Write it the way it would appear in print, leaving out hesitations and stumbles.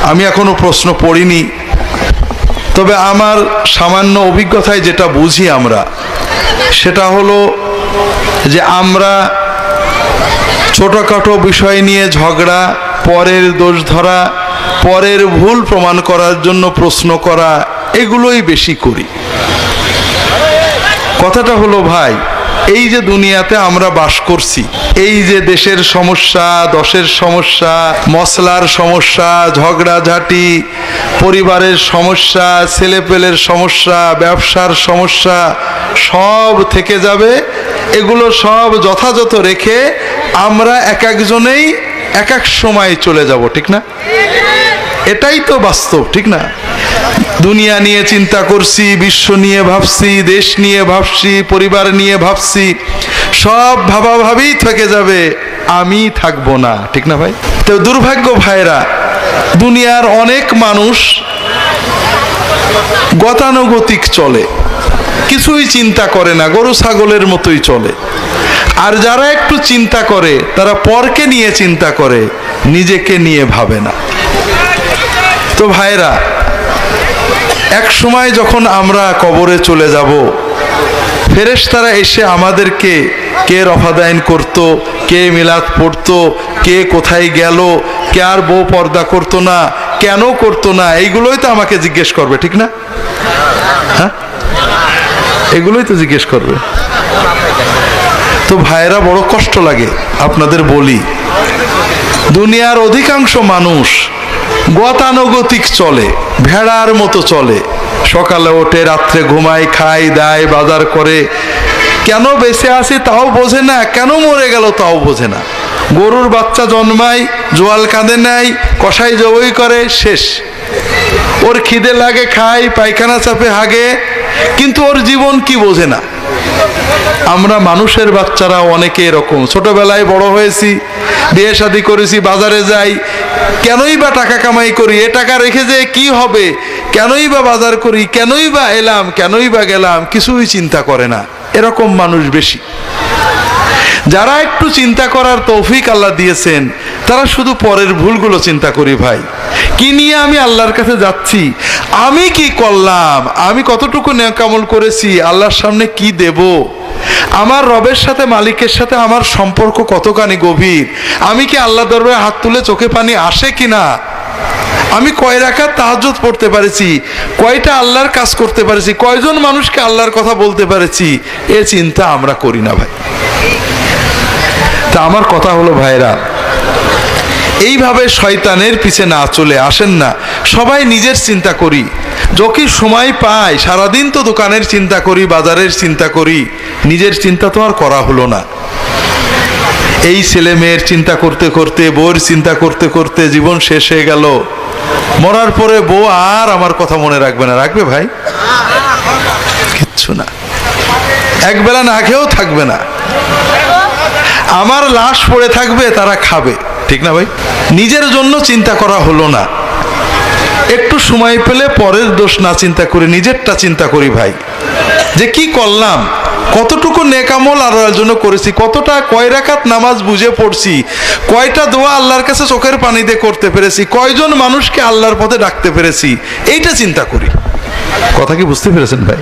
আমি এখনো প্রশ্ন পড়িনি, তবে আমার সামান্য অভিজ্ঞতায় যেটা বুঝি আমরা, সেটা হলো যে আমরা ছোটখাটো বিষয় নিয়ে ঝগড়া, পরের দোষ ধরা, পরের ভুল প্রমাণ করার জন্য প্রশ্ন করা, এগুলোই বেশি করি। কথাটা হলো ভাই, এই যে দুনিয়াতে আমরা বাস করছি, এই যে দেশের সমস্যা, দশের সমস্যা, মশলার সমস্যা, ঝগড়াঝাটি, পরিবারের সমস্যা, ছেলেপেলের সমস্যা, ব্যবসার সমস্যা, সব থেকে যাবে। এগুলো সব যথাযথ রেখে আমরা এক একজনেই এক এক সময় চলে যাব, ঠিক না? এটাই তো বাস্তব, ঠিক না? দুনিয়া নিয়ে চিন্তা করছি, বিশ্ব নিয়ে ভাবছি, দেশ নিয়ে ভাবছি, পরিবার নিয়ে ভাবছি, সব ভাবাভাবেই থেকে যাবে, আমি থাকবো না, ঠিক না ভাই? তো দুর্ভাগ্য ভাইরা, দুনিয়ার অনেক মানুষ গতানুগতিক চলে, কিছুই চিন্তা করে না, গরু ছাগলের মতোই চলে। আর যারা একটু চিন্তা করে, তারা পরকে নিয়ে চিন্তা করে, নিজেকে নিয়ে ভাবে না। তো ভাইরা, এক সময় যখন আমরা কবরে চলে যাব, ফেরেশতারা এসে আমাদেরকে কে রফাদাইন করত, কে মিলাদ পড়তো, কে কোথায় গেল, কে আর বউ পর্দা করতো না, কেন করতো না, এইগুলোই তো আমাকে জিজ্ঞেস করবে, ঠিক না? হ্যাঁ, এগুলোই তো জিজ্ঞেস করবে। তো ভাইরা, বড় কষ্ট লাগে আপনাদের বলি, দুনিয়ার অধিকাংশ মানুষ গতানুগতিক চলে, ভেড়ার মতো চলে। সকালে ওঠে, রাত্রে ঘুমায়, খায়, দায়, বাজার করে, কেন বেঁচে আছে তাও বোঝে না, কেন মরে গেল তাও বোঝে না। গরুর বাচ্চা জন্মায়, জোয়াল কাঁধে নেয়, কষাই জবই করে, শেষ। ওর খিদে লাগে, খায়, পায়খানা চাপে, হাগে, কিন্তু ওর জীবন কি বোঝে না। আমরা মানুষের বাচ্চারা অনেকে এরকম, ছোটবেলায় বড় হয়েছি, বিয়ে শাদী করেছি, বাজারে যাই, কেনই বা টাকা কামাই করি, এ টাকা রেখে যে কি হবে, কেনই বা বাজার করি, কেনই বা এলাম, কেনই বা গেলাম, কিছুই চিন্তা করে না। এরকম মানুষ বেশি। যারা একটু চিন্তা করার তৌফিক আল্লাহ দিয়েছেন, তারা শুধু পরের ভুলগুলো চিন্তা করি। ভাই, কি নিয়ে আমি আল্লাহর কাছে যাচ্ছি, আমি কি করলাম, আমি কতটুকু নেক আমল করেছি, আল্লাহর সামনে কি দেব, আমার রবের সাথে, মালিকের সাথে আমার সম্পর্ক কতখানি গভীর, আমি কি আল্লাহ দরবারে হাত তুলে চোখে পানি আসে কিনা, আমি কয় রাকাত তাহাজ্জুদ পড়তে পারেছি, কয়টা আল্লাহর কাজ করতে পারেছি, কয়জন মানুষকে আল্লাহর কথা বলতে পারেছি, এ চিন্তা আমরা করি না ভাই। তা আমার কথা হলো ভাইরা, এইভাবে শয়তানের পিছে না চলে আসেন না, সবাই নিজের চিন্তা করি। যখন সময় পাই, সারাদিন তো দোকানের চিন্তা করি, বাজারের চিন্তা করি, নিজের চিন্তা তো আর করা হলো না। এই ছেলে মেয়ের চিন্তা করতে করতে, বউয়ের চিন্তা করতে করতে জীবন শেষ হয়ে গেল। মরার পরে বউ আর আমার কথা মনে রাখবে না, রাখবে ভাই? কিচ্ছু না, একবেলা না খেয়েও থাকবে না, আমার লাশ পড়ে থাকবে, তারা খাবে, ঠিক না ভাই? নিজের জন্য চিন্তা করা হলো না। একটু সময় পেলে পরের দোষ না চিন্তা করে নিজেরটা চিন্তা করি ভাই, যে কি করলাম, কতটুকু নেক আমল আল্লাহর জন্য করেছি, কতটা, কয় রাকাত নামাজ বুঝে পড়ছি, কয়টা দোয়া আল্লাহর কাছে চোখের পানি দিয়ে করতে পেরেছি, কয়জন মানুষকে আল্লাহর পথে ডাকতে পেরেছি, এইটা চিন্তা করি। কথা কি বুঝতে পেরেছেন ভাই?